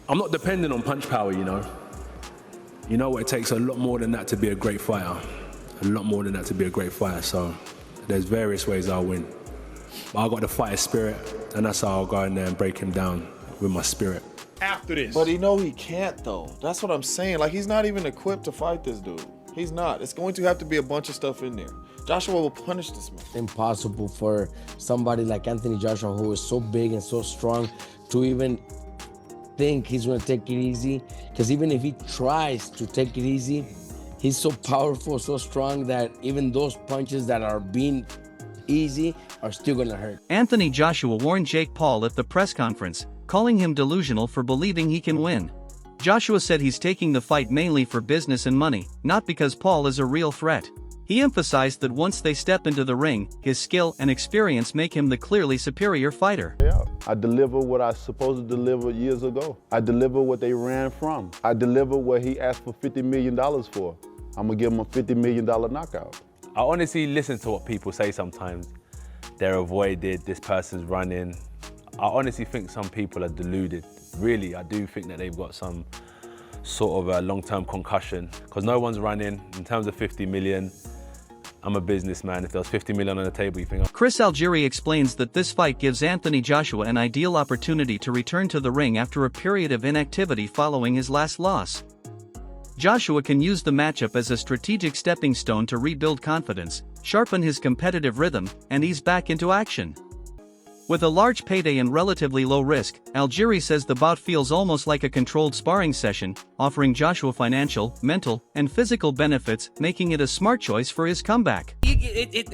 I'm not dependent on punch power, you know. You know what, it takes a lot more than that to be a great fighter. A lot more than that to be a great fighter, so there's various ways I'll win. But I got the fighter spirit, and that's how I'll go in there and break him down with my spirit. After this. But he can't, though. That's what I'm saying. Like, he's not even equipped to fight this dude. He's not. It's going to have to be a bunch of stuff in there. Joshua will punish this man. Impossible for somebody like Anthony Joshua, who is so big and so strong, to even think he's going to take it easy. Because even if he tries to take it easy, he's so powerful, so strong that even those punches that are being easy are still going to hurt. Anthony Joshua warned Jake Paul at the press conference, calling him delusional for believing he can win. Joshua said he's taking the fight mainly for business and money, not because Paul is a real threat. He emphasized that once they step into the ring, his skill and experience make him the clearly superior fighter. Yeah, I deliver what I was supposed to deliver years ago. I deliver what they ran from. I deliver what he asked for $50 million for. I'm gonna give him a $50 million knockout. I honestly listen to what people say sometimes. They're avoided, this person's running. I honestly think some people are deluded. Really, I do think that they've got some sort of a long-term concussion, because no one's running. In terms of 50 million, I'm a businessman. If there was 50 million on the table, you think... Chris Algieri explains that this fight gives Anthony Joshua an ideal opportunity to return to the ring after a period of inactivity following his last loss. Joshua can use the matchup as a strategic stepping stone to rebuild confidence, sharpen his competitive rhythm, and ease back into action. With a large payday and relatively low risk, Algieri says the bout feels almost like a controlled sparring session, offering Joshua financial, mental, and physical benefits, making it a smart choice for his comeback.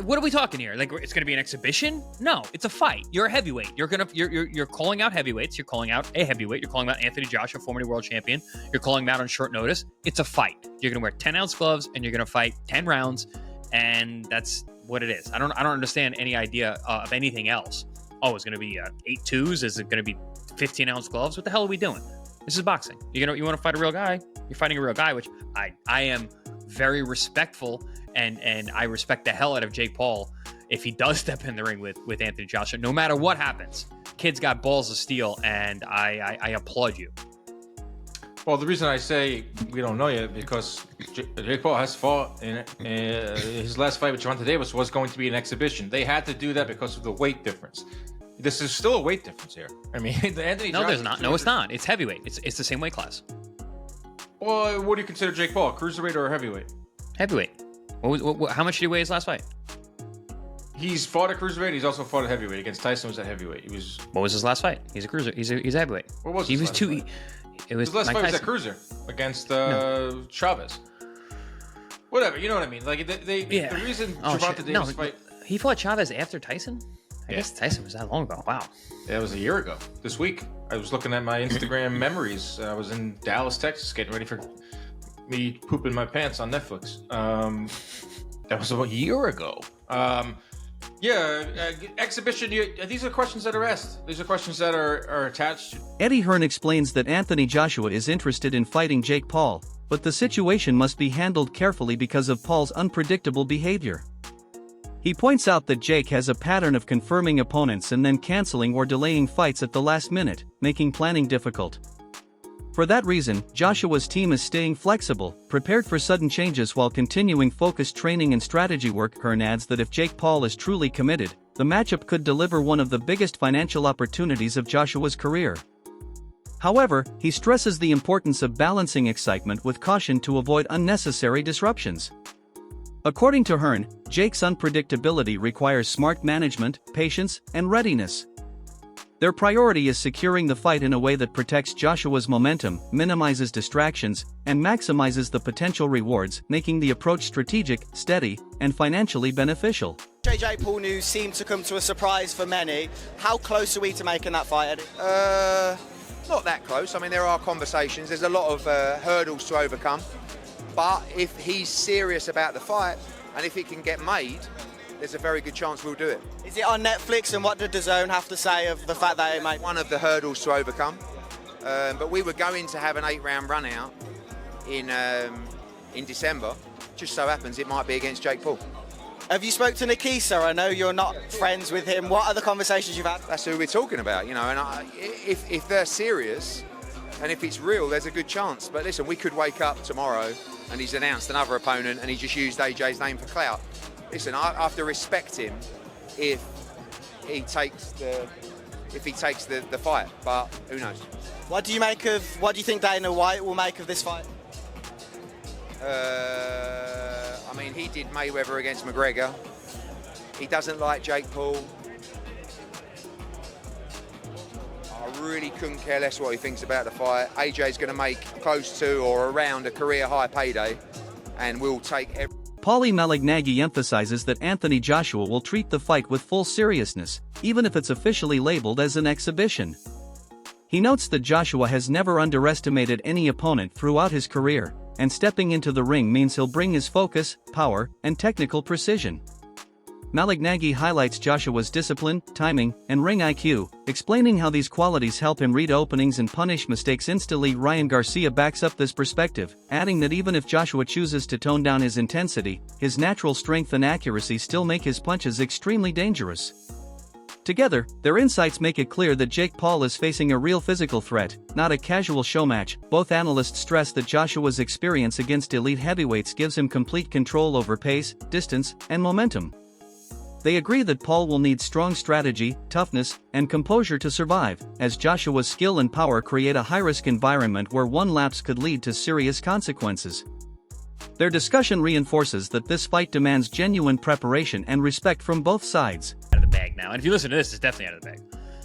What are we talking here? Like, it's going to be an exhibition? No, it's a fight. You're a heavyweight. You're calling out heavyweights. You're calling out a heavyweight. You're calling out Anthony Joshua, former world champion. You're calling him out on short notice. It's a fight. You're going to wear 10-ounce gloves and you're going to fight 10 rounds, and that's what it is. I don't understand any idea of anything else. Oh, it's going to be 8-2s? Is it going to be 15-ounce gloves? What the hell are we doing? This is boxing. You want to fight a real guy? You're fighting a real guy, which I am very respectful, and I respect the hell out of Jake Paul if he does step in the ring with Anthony Joshua. No matter what happens, kid's got balls of steel, and I applaud you. Well, the reason I say we don't know yet, because Jake Paul has fought in his last fight with Gervonta Davis was going to be an exhibition. They had to do that because of the weight difference. This is still a weight difference here. I mean, Anthony. No, there's not. No, it's not. It's heavyweight. It's the same weight class. Well, what do you consider Jake Paul? Cruiserweight or heavyweight? Heavyweight. How much did he weigh his last fight? He's fought at cruiserweight. He's also fought at heavyweight. Against Tyson was at heavyweight. What was his last fight? He's a cruiser. He's a heavyweight. What was he his was last too. Fight? It was his last Mike fight was Tyson. at cruiser against Chavez. Whatever, you know what I mean. Like the reason Gervonta Davis fight. He fought Chavez after Tyson. I guess Tyson was that long ago. Wow. Yeah, it was a year ago. This week, I was looking at my Instagram memories. I was in Dallas, Texas, getting ready for me pooping my pants on Netflix. That was about a year ago. Exhibition. These are questions that are asked. These are questions that are attached. Eddie Hearn explains that Anthony Joshua is interested in fighting Jake Paul, but the situation must be handled carefully because of Paul's unpredictable behavior. He points out that Jake has a pattern of confirming opponents and then canceling or delaying fights at the last minute, making planning difficult. For that reason, Joshua's team is staying flexible, prepared for sudden changes while continuing focused training and strategy work. Hearn adds that if Jake Paul is truly committed, the matchup could deliver one of the biggest financial opportunities of Joshua's career. However, he stresses the importance of balancing excitement with caution to avoid unnecessary disruptions. According to Hearn, Jake's unpredictability requires smart management, patience, and readiness. Their priority is securing the fight in a way that protects Joshua's momentum, minimizes distractions, and maximizes the potential rewards, making the approach strategic, steady, and financially beneficial. Jake Paul news seemed to come to a surprise for many. How close are we to making that fight, Eddie? Not that close. I mean, there are conversations. There's a lot of hurdles to overcome. But if he's serious about the fight, and if it can get made, there's a very good chance we'll do it. Is it on Netflix, and what did DAZN have to say of the fact that it made? One of the hurdles to overcome. But we were going to have an 8-round run out in December. Just so happens it might be against Jake Paul. Have you spoke to Nikisa? I know you're not friends with him. What are the conversations you've had? That's who we're talking about, you know. And if they're serious, And if it's real, there's a good chance. But listen, we could wake up tomorrow and he's announced another opponent and he just used AJ's name for clout. Listen, I have to respect him if he takes the fight, but who knows? What do you think Dana White will make of this fight? I mean, he did Mayweather against McGregor. He doesn't like Jake Paul. I really couldn't care less what he thinks about the fight. AJ's going to make close to or around a career high payday, and we'll take every. Paulie Malignaggi emphasizes that Anthony Joshua will treat the fight with full seriousness, even if it's officially labeled as an exhibition. He notes that Joshua has never underestimated any opponent throughout his career, and stepping into the ring means he'll bring his focus, power, and technical precision. Malignaggi highlights Joshua's discipline, timing, and ring IQ, explaining how these qualities help him read openings and punish mistakes instantly. Ryan Garcia backs up this perspective, adding that even if Joshua chooses to tone down his intensity, his natural strength and accuracy still make his punches extremely dangerous. Together, their insights make it clear that Jake Paul is facing a real physical threat, not a casual show match. Both analysts stress that Joshua's experience against elite heavyweights gives him complete control over pace, distance, and momentum. They agree that Paul will need strong strategy, toughness, and composure to survive, as Joshua's skill and power create a high-risk environment where one lapse could lead to serious consequences. Their discussion reinforces that this fight demands genuine preparation and respect from both sides. Out of the bag now. And if you listen to this, it's definitely out of the bag.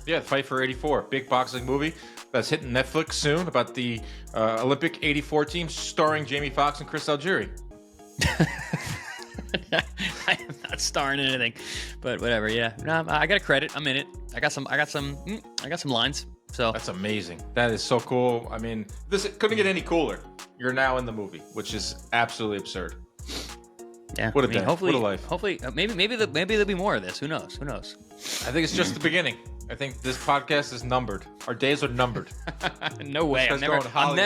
Yeah, Fight for 84, big boxing movie that's hitting Netflix soon about the Olympic 84 team starring Jamie Foxx and Chris Algieri. I am not starring in anything, but whatever. Yeah, no, I got a credit. I'm in it. I got some lines. So That's amazing. That is so cool. I mean, this couldn't get any cooler. You're now in the movie, which is absolutely absurd. yeah, What a day. hopefully, What a life. Hopefully, maybe there'll be more of this. Who knows? I think it's just the beginning. I think this podcast is numbered. Our days are numbered. No way. Let's I'm go to Hollywood.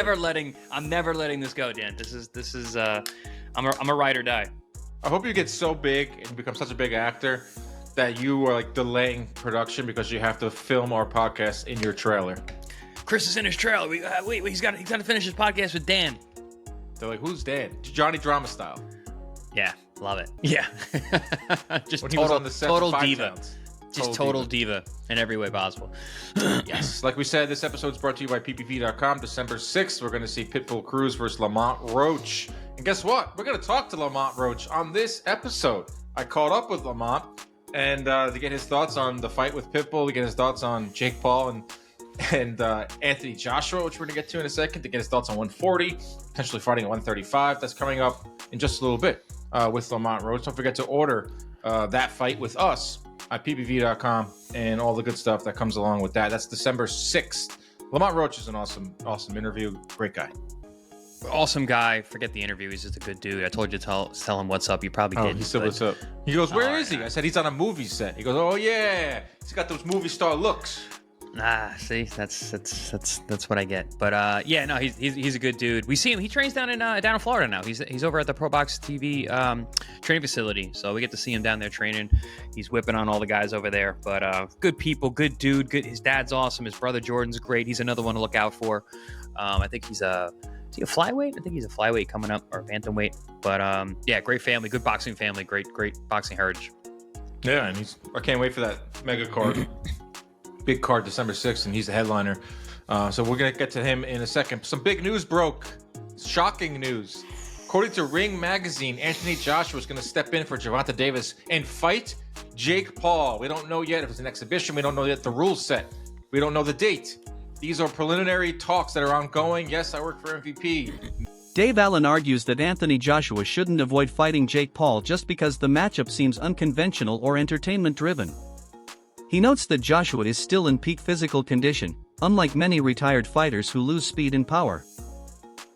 I'm never letting this go, Dan. This is. I'm a ride or die. I hope you get so big and become such a big actor that you are like delaying production because you have to film our podcast in your trailer. Chris is in his trailer. Wait, he's got to finish his podcast with Dan. They're like, who's Dan? Johnny Drama style. Yeah, love it. Yeah, just When he was on the set for total Five diva. Towns. Just total diva in every way possible. Yes. Like we said, this episode's brought to you by ppv.com. December 6th, we're going to see Pitbull Cruz versus Lamont Roach. And guess what? We're going to talk to Lamont Roach on this episode. I caught up with Lamont and to get his thoughts on the fight with Pitbull, to get his thoughts on Jake Paul and Anthony Joshua, which we're going to get to in a second, to get his thoughts on 140, potentially fighting at 135. That's coming up in just a little bit with Lamont Roach. Don't forget to order that fight with us at ppv.com and all the good stuff that comes along with that. That's December 6th. Lamont Roach is an awesome interview. Great guy. Awesome guy. Forget the interview. He's just a good dude. I told you to tell him what's up. You probably did. He said, what's up? He goes, where is he? I said, he's on a movie set. He goes, oh, yeah. He's got those movie star looks. See, that's what I get. But yeah, no, he's a good dude. We see him. He trains down in Florida now. He's over at the Pro Box TV training facility, so we get to see him down there training. He's whipping on all the guys over there. But good people, good dude. Good. His dad's awesome. His brother Jordan's great. He's another one to look out for. I think he's a flyweight? I think he's a flyweight coming up, or a bantamweight. But yeah, great family, good boxing family, great boxing heritage. Yeah, and I can't wait for that mega card. Big card December 6th, and he's the headliner. So we're going to get to him in a second. Some big news broke. Shocking news. According to Ring Magazine, Anthony Joshua is going to step in for Gervonta Davis and fight Jake Paul. We don't know yet if it's an exhibition. We don't know yet the rules set. We don't know the date. These are preliminary talks that are ongoing. Yes, I work for MVP. Dave Allen argues that Anthony Joshua shouldn't avoid fighting Jake Paul just because the matchup seems unconventional or entertainment-driven. He notes that Joshua is still in peak physical condition, unlike many retired fighters who lose speed and power.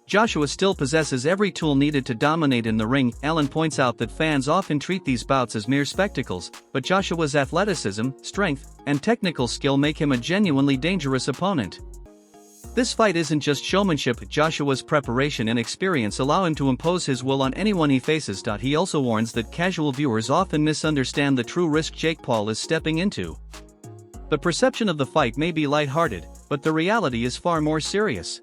Joshua still possesses every tool needed to dominate in the ring. Allen points out that fans often treat these bouts as mere spectacles, but Joshua's athleticism, strength, and technical skill make him a genuinely dangerous opponent. This fight isn't just showmanship. Joshua's preparation and experience allow him to impose his will on anyone he faces. He also warns that casual viewers often misunderstand the true risk Jake Paul is stepping into. The perception of the fight may be lighthearted, but the reality is far more serious.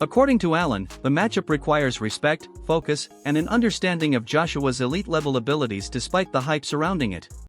According to Allen, the matchup requires respect, focus, and an understanding of Joshua's elite-level abilities despite the hype surrounding it.